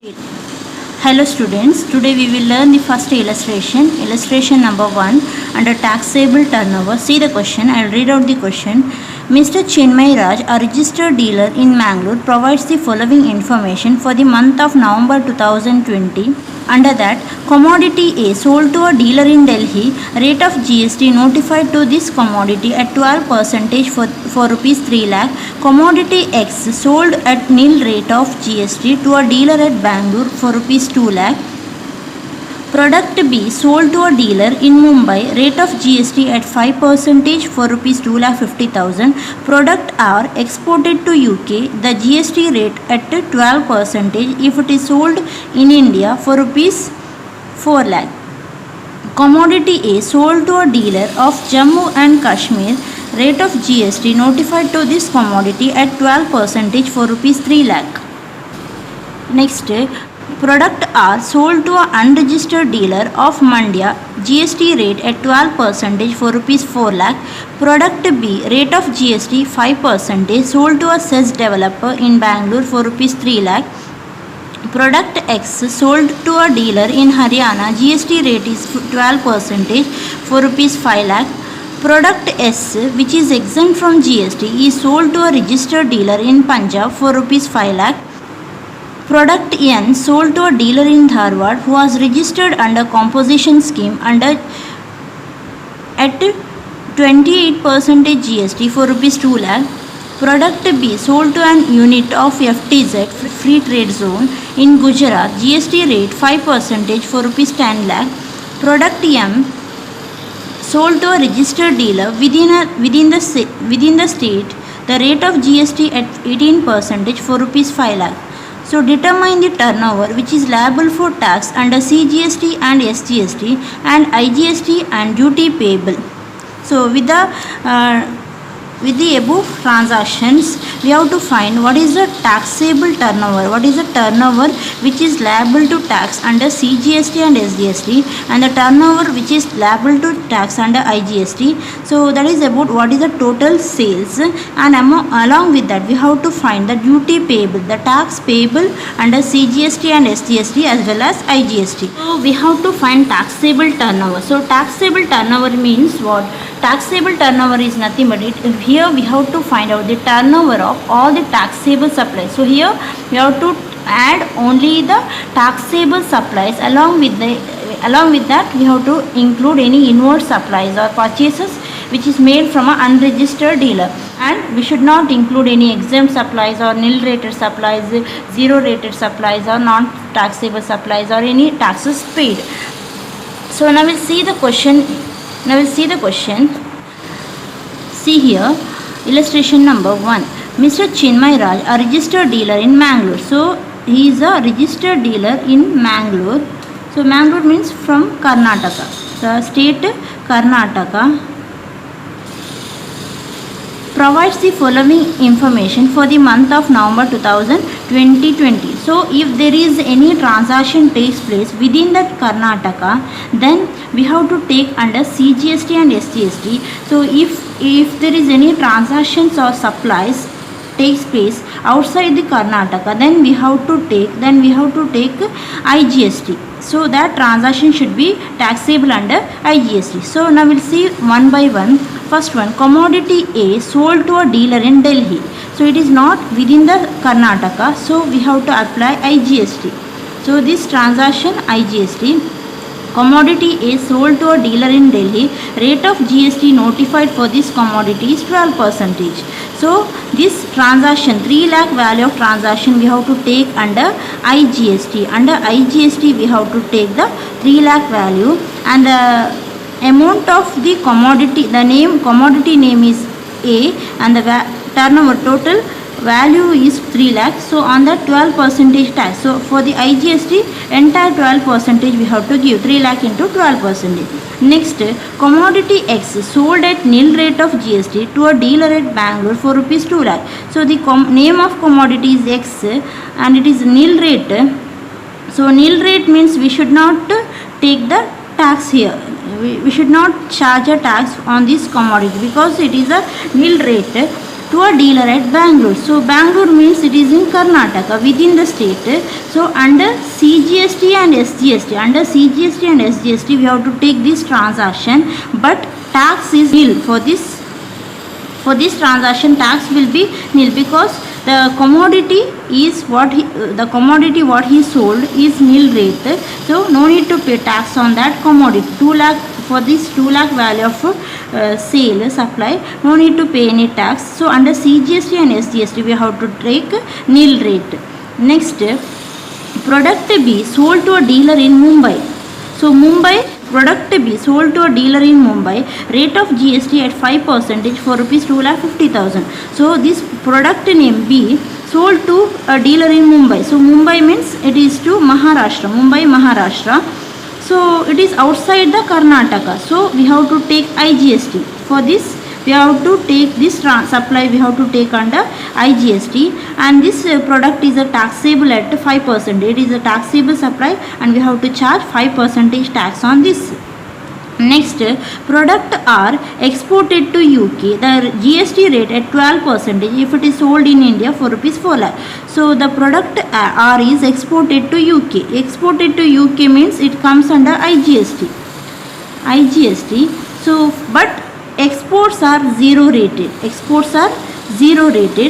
Hello students, today we will learn the first illustration. Illustration number 1 under taxable turnover. See the question, I will read out the question. Mr. Chinmay Raj, a registered dealer in Mangalore, provides the following information for the month of November 2020. Under that, commodity A sold to a dealer in Delhi, rate of GST notified to this commodity at 12% for rupees 3 lakh. Commodity X sold at nil rate of GST to a dealer at Bangalore for rupees 2 lakh. Product B sold to a dealer in Mumbai, rate of GST at 5% for rupees 2,50,000. Product R exported to UK, the GST rate at 12% if it is sold in India for rupees 4 lakh. Commodity A sold to a dealer of Jammu and Kashmir, rate of GST notified to this commodity at 12% for rupees 3 lakh. Next, product R sold to an unregistered dealer of Mandya, GST rate at 12% for rupees 4 lakh. Product B, rate of GST 5%, sold to a cess developer in Bangalore for rupees 3 lakh. Product X sold to a dealer in Haryana, GST rate is 12% for rupees 5 lakh. Product S, which is exempt from GST, is sold to a registered dealer in Punjab for rupees 5 lakh. Product N sold to a dealer in Dharwad who was registered under composition scheme at 28% GST for rupees 2 lakh. Product B sold to an unit of FTZ free trade zone in Gujarat, GST rate 5% for rupees 10 lakh. Product M sold to a registered dealer within the state, the rate of GST at 18% for rupees 5 lakh. So determine the turnover which is liable for tax under CGST and SGST and IGST and duty payable. So with the above transactions, we have to find what is the taxable turnover. What is the turnover which is liable to tax under CGST and SGST, and the turnover which is liable to tax under IGST. So that is about what is the total sales, and along with that we have to find the duty payable, the tax payable under CGST and SGST as well as IGST. So we have to find taxable turnover. So taxable turnover means what? Taxable turnover is nothing but here we have to find out the turnover of all the taxable supplies. So here we have to add only the taxable supplies. Along with that we have to include any inward supplies or purchases which is made from an unregistered dealer, and we should not include any exempt supplies or nil rated supplies, zero rated supplies or non taxable supplies or any taxes paid. So now we'll see the question. See here, illustration number 1. Mr. Chinmay Raj, a registered dealer in Mangalore. So he is a registered dealer in Mangalore. So Mangalore means from Karnataka. The state Karnataka provides the following information for the month of November 2020. So if there is any transaction takes place within that Karnataka, then we have to take under CGST and SGST. So if there is any transactions or supplies takes place outside the Karnataka, then we have to take IGST. So that transaction should be taxable under IGST. So now we'll see one by one. First one, commodity A sold to a dealer in Delhi. So it is not within the Karnataka, so we have to apply IGST. So this transaction IGST. Commodity A sold to a dealer in Delhi, rate of GST notified for this commodity is 12%. So this transaction, 3 lakh value of transaction we have to take under IGST. Under IGST we have to take the 3 lakh value, and the amount of the commodity, commodity name is A, and the turnover total value is 3 lakh. So on that 12% tax. So for the IGST, entire 12% we have to give, 3 lakh into 12%. Next, commodity X sold at nil rate of GST to a dealer at Bangalore for rupees 2 lakh. So the name of commodity is X and it is nil rate. So nil rate means we should not take the tax here. We should not charge a tax on this commodity because it is a nil rate. to a dealer at Bangalore. So Bangalore means it is in Karnataka within the state. So under CGST and SGST, we have to take this transaction, but tax is nil for this. For this transaction, tax will be nil because the commodity what he sold is nil rate. So no need to pay tax on that commodity. 2 lakh for this 2 lakh value of sale supply, no need to pay any tax. So under CGST and SGST we have to take nil rate. Next, product B sold to a dealer in Mumbai. So Mumbai, product B sold to a dealer in Mumbai, rate of GST at 5% for rupees 2,50,000. So this product name B sold to a dealer in Mumbai. So Mumbai means it is to Maharashtra, Mumbai, Maharashtra. So it is outside the Karnataka. So we have to take IGST. For this we have to take this supply, we have to take under IGST, and this product is a taxable at 5%. It is a taxable supply and we have to charge 5% tax on this. Next, product R exported to UK, the GST rate at 12% if it is sold in India for rupees 4 lakh. So the product R is exported to UK. Exported to UK means it comes under IGST. So but exports are zero rated.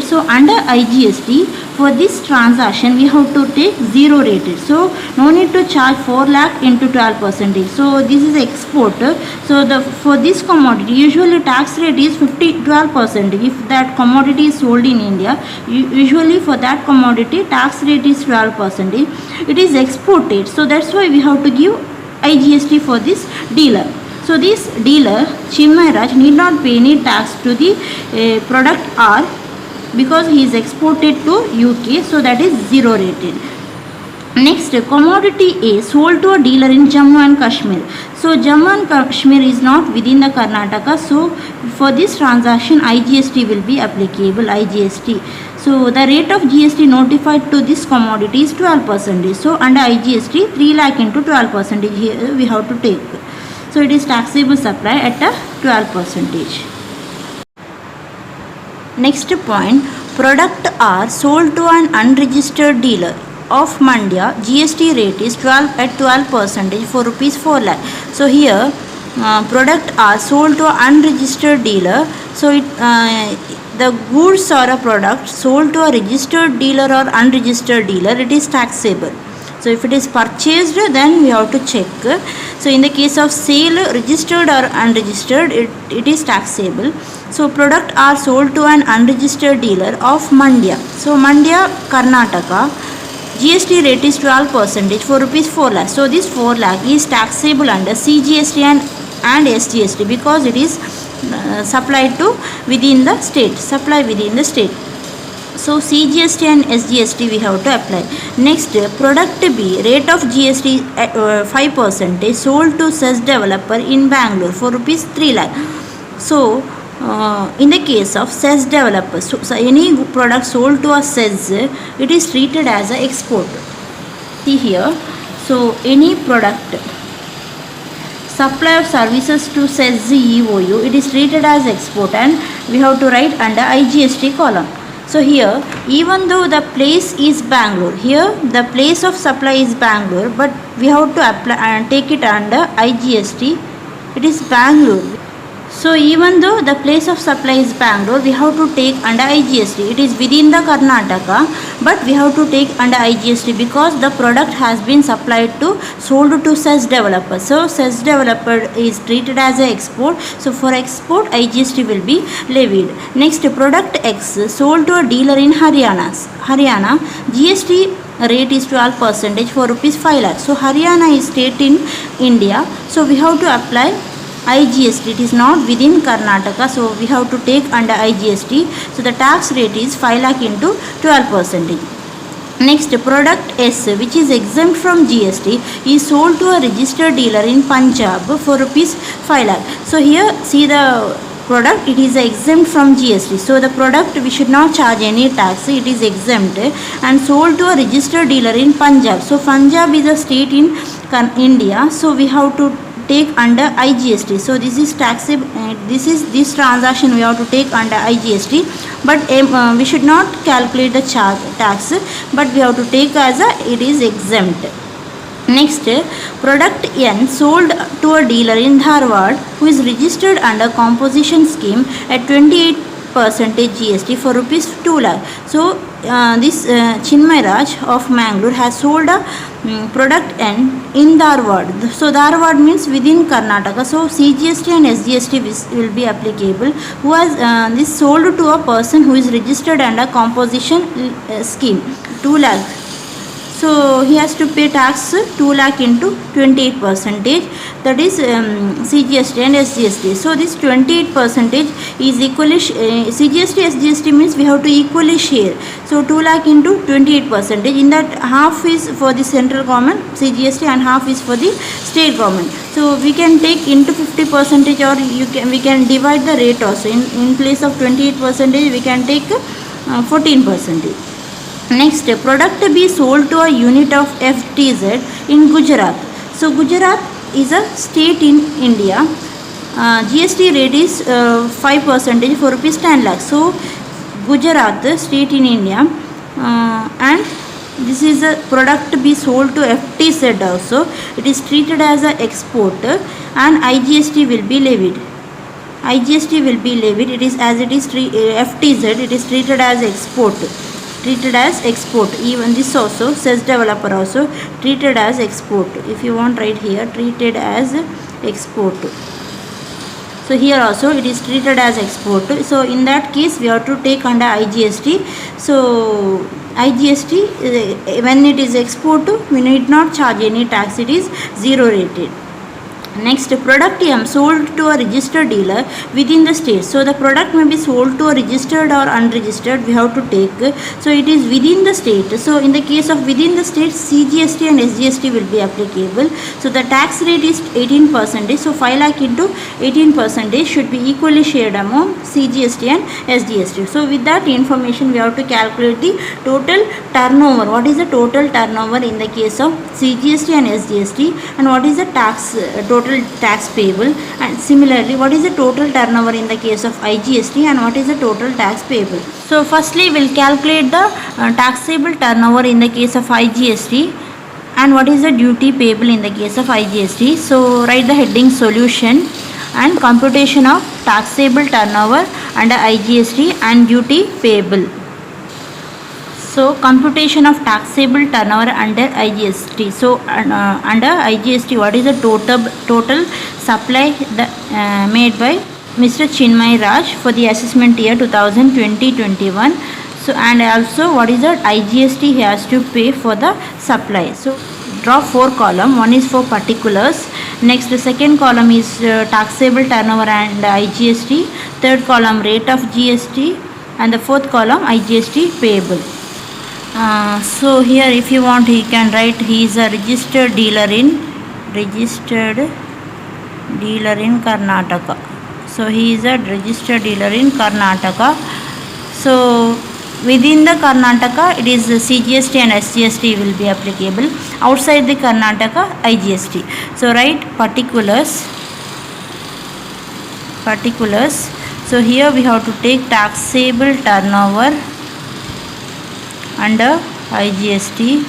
So under IGST for this transaction we have to take zero rated. So no need to charge 4 lakh into 12%. So this is export. So for this commodity usually tax rate is 12%. If that commodity is sold in India, usually for that commodity tax rate is 12%. It is exported. So that's why we have to give IGST for this dealer. So this dealer Chinmay Raj need not pay any tax to the product R because he is exported to UK, so that is zero rated. Next, commodity A sold to a dealer in Jammu and Kashmir. So Jammu and Kashmir is not within the Karnataka, so for this transaction IGST will be applicable, IGST. So the rate of GST notified to this commodity is 12%. So under IGST 3 lakh into 12% here we have to take. So it is taxable supply at a 12%. Next point, product R sold to an unregistered dealer of Mandya, GST rate is 12% for rupees 4 lakh. So here product R sold to an unregistered dealer. So the goods or a product sold to a registered dealer or unregistered dealer, it is taxable. So if it is purchased, then we have to check. So in the case of sale, registered or unregistered, it is taxable. So product are sold to an unregistered dealer of Mandya. So Mandya, Karnataka, GST rate is 12% for rupees 4 lakh. So this 4 lakh is taxable under CGST and SGST because it is supplied to within the state, So CGST and SGST we have to apply. Next, product B, rate of GST at 5% sold to SEZ developer in Bangalore for rupees 3 lakh. So in the case of SEZ developer, so any product sold to a SEZ, it is treated as an export. See here, so any product supply of services to SEZ EOU, it is treated as export and we have to write under IGST column. So here, even though the place is Bangalore, here the place of supply is Bangalore, but we have to apply and take it under IGST. It is Bangalore. So even though the place of supply is Bangalore, we have to take under IGST. It is within the Karnataka, but we have to take under IGST because the product has been supplied to, sold to SEZ developer. So SEZ developer is treated as an export. So for export, IGST will be levied. Next, product X sold to a dealer in Haryana, GST rate is 12% for rupees 5 lakh. So Haryana is state in India. So we have to apply IGST. It is not within Karnataka, so we have to take under IGST. So the tax rate is 5 lakh into 12%. Next, product S, which is exempt from GST, is sold to a registered dealer in Punjab for rupees 5 lakh. So here see the product, it is exempt from GST. So the product we should not charge any tax, it is exempt and sold to a registered dealer in Punjab. So Punjab is a state in India, so we have to take under IGST. So this is taxable. This transaction we have to take under IGST, but we should not calculate the tax, but we have to take as it is exempt. Next, product N sold to a dealer in Dharwad who is registered under composition scheme at 28% GST for rupees 2 lakh. So this Chinmay Raj of Mangalore has sold a product N in Dharwad. So Dharwad means within Karnataka. So CGST and SGST will be applicable. Who has this sold to a person who is registered under composition scheme 2 lakh. So he has to pay tax 2 lakh into 28%, that is CGST and SGST. So this 28% is equally CGST SGST means we have to equally share. So 2 lakh into 28%, in that half is for the central government CGST and half is for the state government. So we can take into 50%, or we can divide the rate also. In place of 28% we can take 14%. Next, product be sold to a unit of FTZ in Gujarat. So Gujarat is a state in India. GST rate is 5% for rupees 10 lakh. So Gujarat, the state in India, and this is a product be sold to FTZ also. It is treated as an export and IGST will be levied. IGST will be levied. It is as it is FTZ. It is treated as export. Treated as export. Even this also says developer also treated as export. If you want, right here, treated as export. So here also it is treated as export. So in that case we have to take under IGST. So IGST when it is export we need not charge any tax. It is zero rated. Next, product M sold to a registered dealer within the state. So the product may be sold to a registered or unregistered, we have to take. So it is within the state. So in the case of within the state, CGST and SGST will be applicable. So the tax rate is 18%. So 5 lakh into 18% should be equally shared among CGST and SGST. So with that information we have to calculate the total turnover. What is the total turnover in the case of CGST and SGST, and what is the total tax payable, and similarly what is the total turnover in the case of IGST and what is the total tax payable. So firstly we will calculate the taxable turnover in the case of IGST and what is the duty payable in the case of IGST. So write the heading solution and computation of taxable turnover under IGST and duty payable. So computation of taxable turnover under IGST. So under IGST, what is the total supply made by Mr. Chinmay Raj for the assessment year 2020-21. So and also what is the IGST he has to pay for the supply. So draw 4 columns. One is for particulars. Next, the second column is taxable turnover and IGST. Third column rate of GST, and the fourth column IGST payable. So here if you want he can write he is a registered dealer in Karnataka. So he is a registered dealer in Karnataka. So within the Karnataka it is the CGST and SGST will be applicable. Outside the Karnataka IGST. So write particulars. So here we have to take taxable turnover under IGST.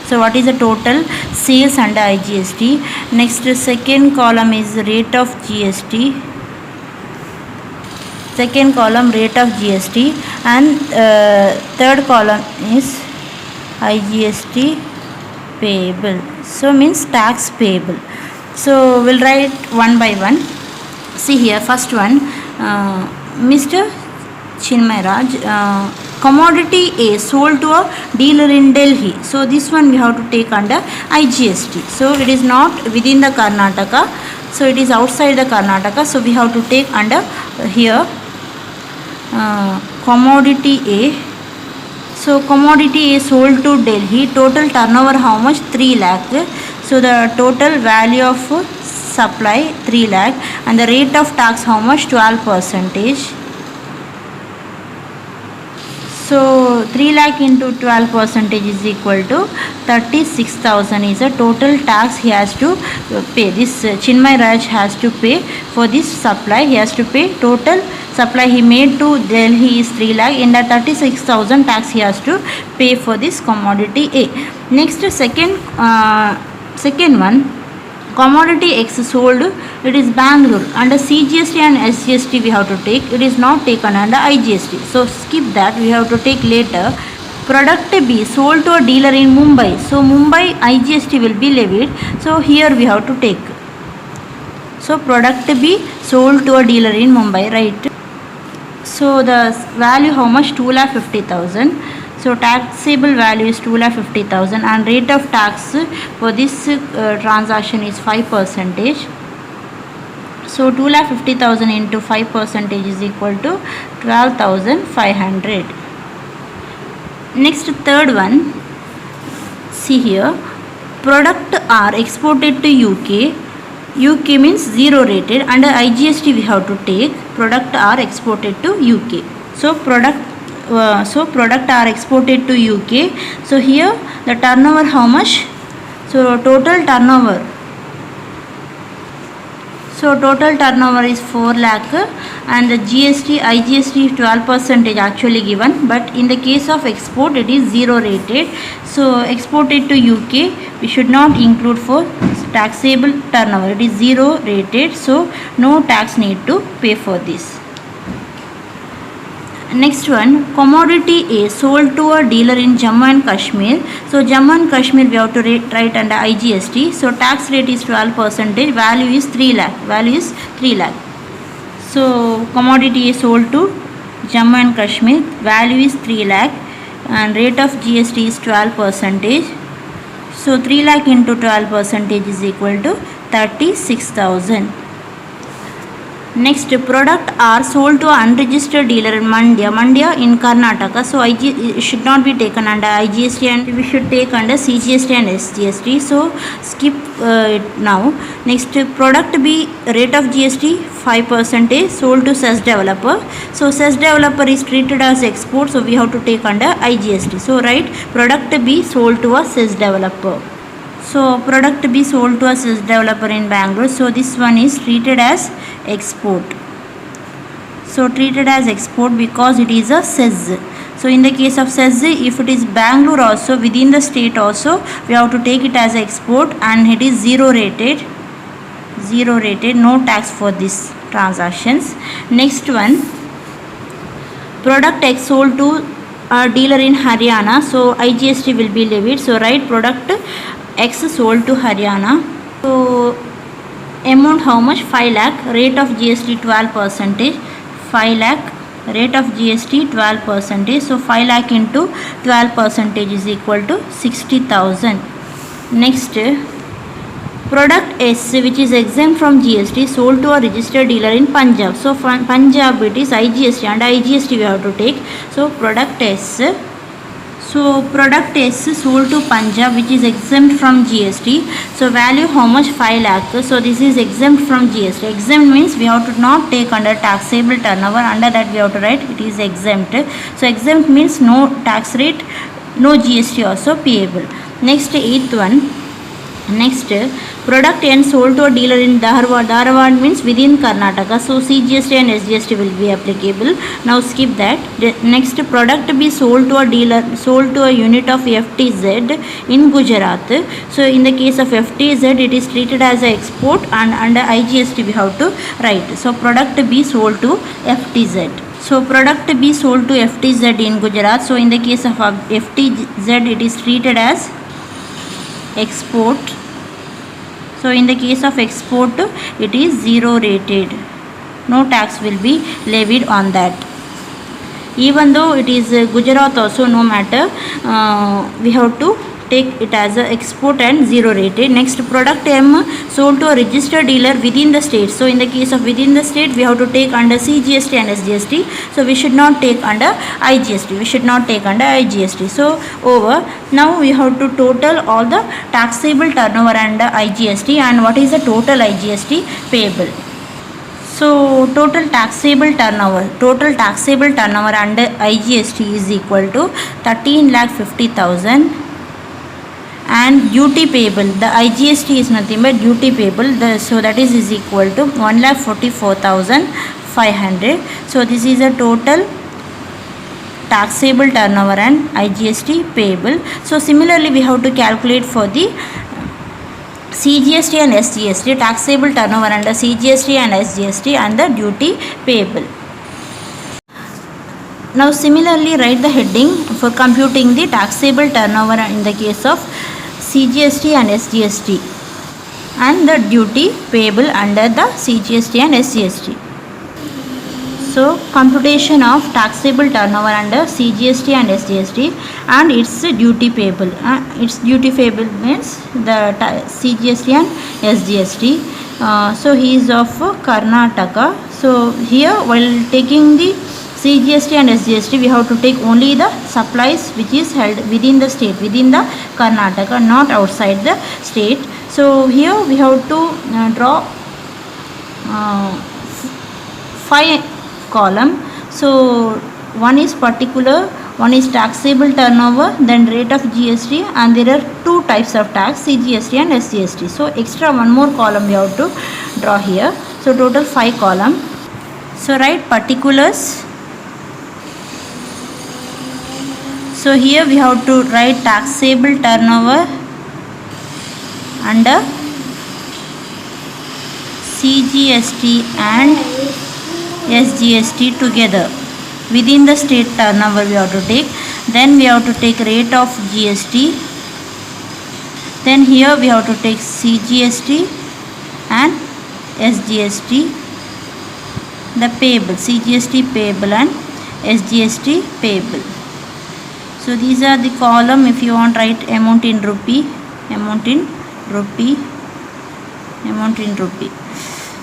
So what is the total sales under IGST. Next, second column is rate of GST. Second column rate of GST, and third column is IGST payable. So means tax payable. So we'll write one by one. See here, first one, Mr. Chinmay Raj, commodity A sold to a dealer in Delhi. So this one we have to take under IGST. So it is not within the Karnataka. So it is outside the Karnataka. So we have to take under here commodity A. So commodity A sold to Delhi. Total turnover how much? 3 lakh. So the total value of supply 3 lakh, and the rate of tax how much? 12%. So 3 lakh into 12% is equal to 36,000 is the total tax he has to pay. This Chinmay Raj has to pay for this supply. He has to pay total supply he made to Delhi is 3 lakh. In that 36,000 tax he has to pay for this commodity A. Next second one, commodity X sold, it is Bangalore. Under CGST and SGST we have to take. It is not taken under IGST. So skip that. We have to take later. Product B sold to a dealer in Mumbai. So Mumbai IGST will be levied. So here we have to take. So product B sold to a dealer in Mumbai, right? So the value how much? 2,50,000. So taxable value is 2,50,000 and rate of tax for this transaction is 5%. So 2,50,000 into 5% is equal to 12,500. Next third one, see here, product R exported to UK. UK means zero rated. Under IGST we have to take product R exported to UK. So product are exported to UK. So here the turnover how much? So total turnover is 4 lakh and the GST IGST 12% is actually given, but in the case of export it is zero rated. So exported to UK we should not include for taxable turnover. It is zero rated, so no tax need to pay for this. Next one, commodity A sold to a dealer in Jammu and Kashmir. So Jammu and Kashmir we have to write under IGST. So tax rate is 12%. Value is 3 lakh. So commodity A sold to Jammu and Kashmir. Value is 3 lakh and rate of GST is 12%. So 3 lakh into 12% is equal to 36,000. Next, product R sold to an unregistered dealer in Mandya in Karnataka. So it should not be taken under IGST and we should take under CGST and SGST. So skip it now. Next, product B rate of GST 5% sold to SES developer. So SES developer is treated as export, so we have to take under IGST. So write product B sold to a SES developer. So product B sold to a SES developer in Bangalore. So this one is treated as export. So treated as export because it is a SEZ. So in the case of SEZ, if it is Bangalore also, within the state also, we have to take it as export and it is zero rated, no tax for these transactions. Next one, product X sold to a dealer in Haryana. So IGST will be levied. So write product X sold to Haryana. So amount how much? 5 lakh. Rate of GST 12%. 5 lakh. Rate of GST 12%. So 5 lakh into 12% is equal to 60,000. Next, product S which is exempt from GST sold to a registered dealer in Punjab. So Punjab it is IGST and IGST we have to take. So product S. So product S sold to Punjab which is exempt from GST. So value how much? 5 lakh. So this is exempt from GST. Exempt means we have to not take under taxable turnover. Under that we have to write it is exempt. So exempt means no tax rate, no GST also payable. Next, eighth one. Next, product N sold to a dealer in Dharwad. Dharwad means within Karnataka. So CGST and SGST will be applicable. Now skip that. Next, product B sold to a dealer, sold to a unit of FTZ in Gujarat. So in the case of FTZ, it is treated as an export and under IGST we have to write. So product B sold to FTZ. So product B sold to FTZ in Gujarat. So in the case of FTZ, it is treated as export. So in the case of export, it is zero rated. No tax will be levied on that. Even though it is Gujarat also, no matter, we have to take it as a export and zero rated. Next, product M sold to a registered dealer within the state. So in the case of within the state, we have to take under CGST and SGST. So we should not take under IGST. So over. Now we have to total all the taxable turnover under IGST and what is the total IGST payable. So total taxable turnover under IGST is equal to 13,50,000, and duty payable, the IGST is nothing but duty payable, so that is equal to 1,44,500. So this is a total taxable turnover and IGST payable. So similarly we have to calculate for the CGST and SGST, taxable turnover under CGST and SGST, and the duty payable. Now similarly write the heading for computing the taxable turnover in the case of CGST and SGST, and the duty payable under the CGST and SGST. So computation of taxable turnover under CGST and SGST and its duty payable. Its duty payable means the CGST and SGST. So he is of Karnataka. So here while taking the CGST and SGST, we have to take only the supplies which is held within the state, within the Karnataka, not outside the state. So here we have to draw 5 column. So one is particular, one is taxable turnover, then rate of GST, and there are 2 types of tax, CGST and SGST. So extra one more column we have to draw here. So total 5 column. So write particulars. So here we have to write taxable turnover under CGST and SGST together. Within the state turnover we have to take. Then we have to take rate of GST. Then here we have to take CGST and SGST. The payable, CGST payable and SGST payable. So these are the column. If you want, write amount in rupee, amount in rupee, amount in rupee.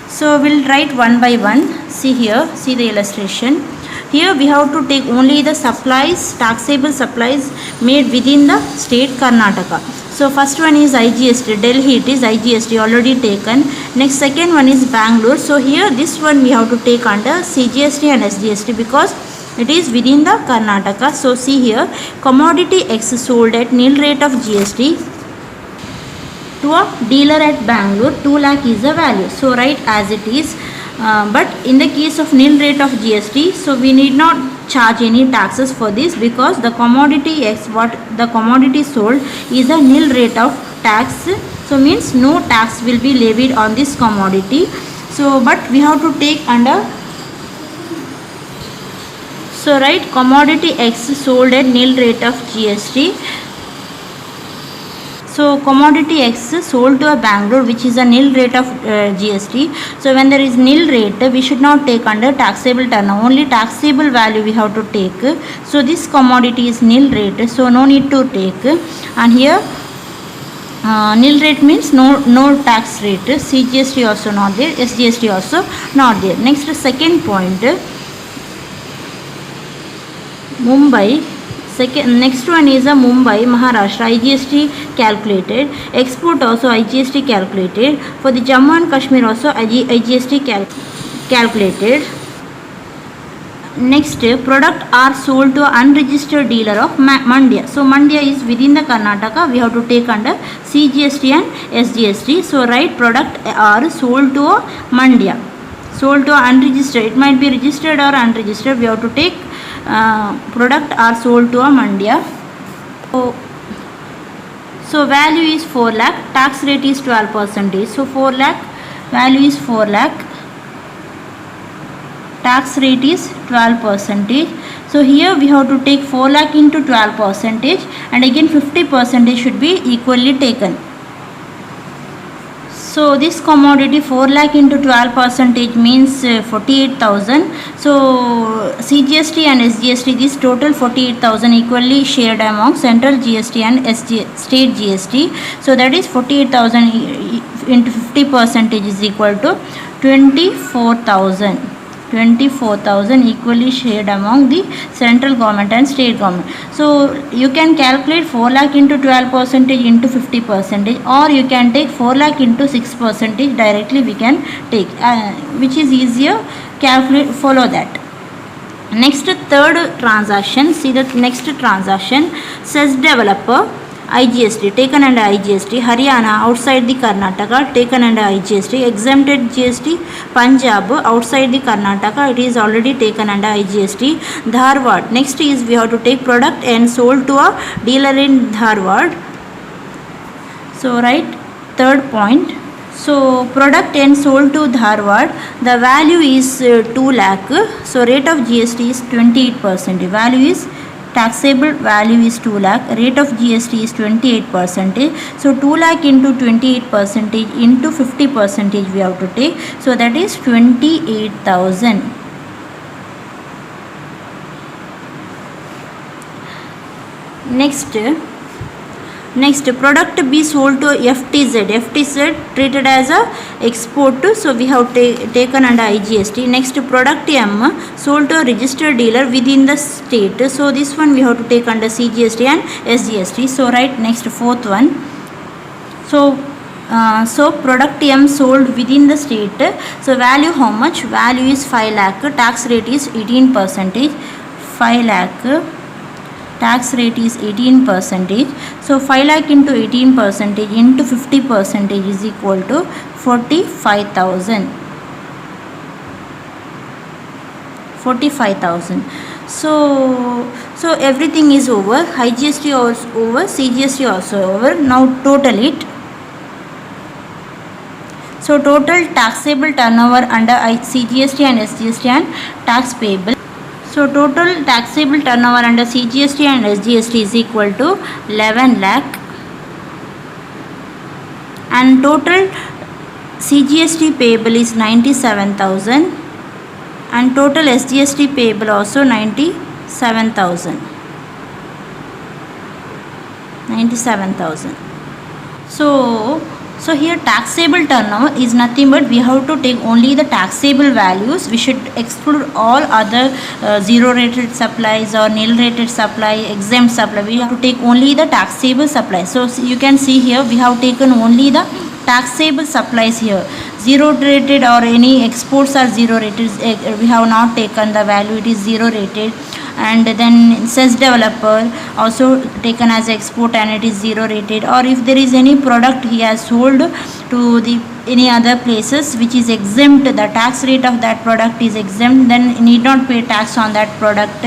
So we'll write one by one. See here, see the illustration. Here we have to take only the supplies, taxable supplies made within the state Karnataka. So first one is IGST, Delhi it is IGST already taken. Next second one is Bangalore. So here this one we have to take under CGST and SGST because it is within the Karnataka. So see here, commodity X sold at nil rate of GST to a dealer at Bangalore, 2 lakh is the value. So write as it is. But in the case of nil rate of GST, so we need not charge any taxes for this because the commodity X, what the commodity sold, is a nil rate of tax. So means no tax will be levied on this commodity. So but we have to take under. So write commodity X sold at nil rate of GST. So commodity X sold to a Bangalore which is a nil rate of GST. So when there is nil rate, we should not take under taxable turnover. Only taxable value we have to take. So this commodity is nil rate. So no need to take. And here nil rate means no tax rate. CGST also not there. SGST also not there. Next second point. Mumbai. Next one is a Mumbai, Maharashtra, IGST calculated. Export also IGST calculated. For the Jammu and Kashmir also IGST calculated. Next, product are sold to an unregistered dealer of Mandya. So Mandya is within the Karnataka. We have to take under CGST and SGST. So write product are sold to a Mandya. Sold to unregistered. It might be registered or unregistered. We have to take product are sold to a Mandya. So value is 4 lakh. Tax rate is 12%. So 4 lakh. Value is 4 lakh. Tax rate is 12%. So here we have to take 4 lakh into 12%, and again 50% should be equally taken. So this commodity 4 lakh into 12% means 48,000. So CGST and SGST, this total 48,000 equally shared among central GST and state GST. So that is 48,000 into 50% is equal to 24,000. 24,000 equally shared among the central government and state government. So you can calculate 4 lakh into 12% into 50%, or you can take 4 lakh into 6% directly we can take, which is easier. Calculate, follow that. Next, third transaction, see the next transaction. Says developer IGST taken under IGST, Haryana outside the Karnataka taken under IGST, exempted GST, Punjab outside the Karnataka it is already taken under IGST, Dharwad. Next is we have to take product and sold to a dealer in Dharwad. So right, third point. So product and sold to Dharwad, the value is 2 lakh. So rate of GST is 28%. Value is taxable value is 2 lakh. Rate of GST is 28%. So 2 lakh into 28% into 50% we have to take. So that is 28,000. Next, product be sold to FTZ treated as a export, so we have taken under IGST. Next, product M sold to a registered dealer within the state, so this one we have to take under CGST and SGST. So right, next, fourth one. So product M sold within the state, so value how much? Value is 5 lakh, tax rate is 18%. 5 lakh, tax rate is 18%. So 5 lakh into 18% into 50% is equal to 45,000. 45,000. So everything is over. IGST also over, CGST also over. Now total it. So total taxable turnover under CGST and SGST and tax payable. So total taxable turnover under CGST and SGST is equal to 11 lakh, and total CGST payable is 97,000, and total SGST payable also 97,000. So here taxable turnover is nothing but we have to take only the taxable values. We should exclude all other zero rated supplies or nil rated supply, exempt supply. We have to take only the taxable supply. So you can see here we have taken only the taxable supplies here. Zero rated or any exports are zero rated, we have not taken the value, it is zero rated. And then says developer also taken as export and it is zero rated. Or if there is any product he has sold to the any other places which is exempt, the tax rate of that product is exempt, then need not pay tax on that product.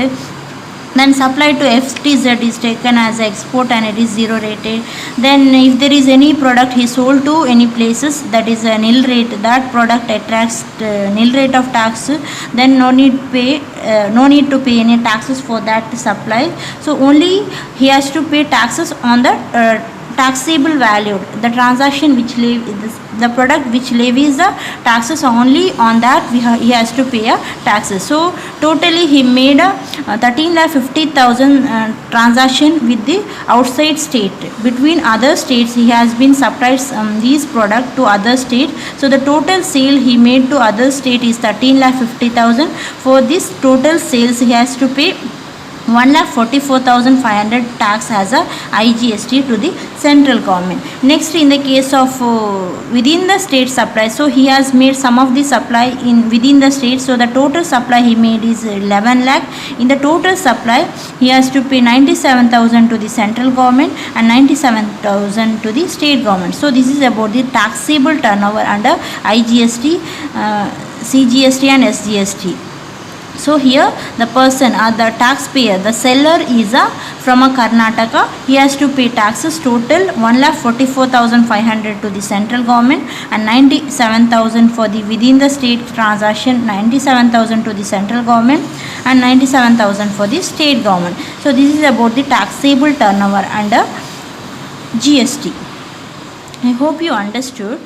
Then supply to FTZ is taken as export and it is zero rated. Then if there is any product he sold to any places that is a nil rate, that product attracts nil rate of tax, then no need to pay any taxes for that supply. So only he has to pay taxes on the taxable value, the transaction which the product which levies the taxes only on that he has to pay a taxes. So totally he made a 13,50,000 transaction with the outside state. Between other states he has been supplied these product to other state. So the total sale he made to other state is 13,50,000. For this total sales he has to pay 1,44,500 tax as a IGST to the central government. Next, in the case of within the state supply, so he has made some of the supply in within the state. So the total supply he made is 11 lakh. In the total supply he has to pay 97,000 to the central government and 97,000 to the state government. So this is about the taxable turnover under IGST, CGST and SGST. So here the person or the taxpayer, the seller is from a Karnataka. He has to pay taxes total 1,44,500 to the central government and 97,000 for the within the state transaction, 97,000 to the central government and 97,000 for the state government. So this is about the taxable turnover under GST. I hope you understood.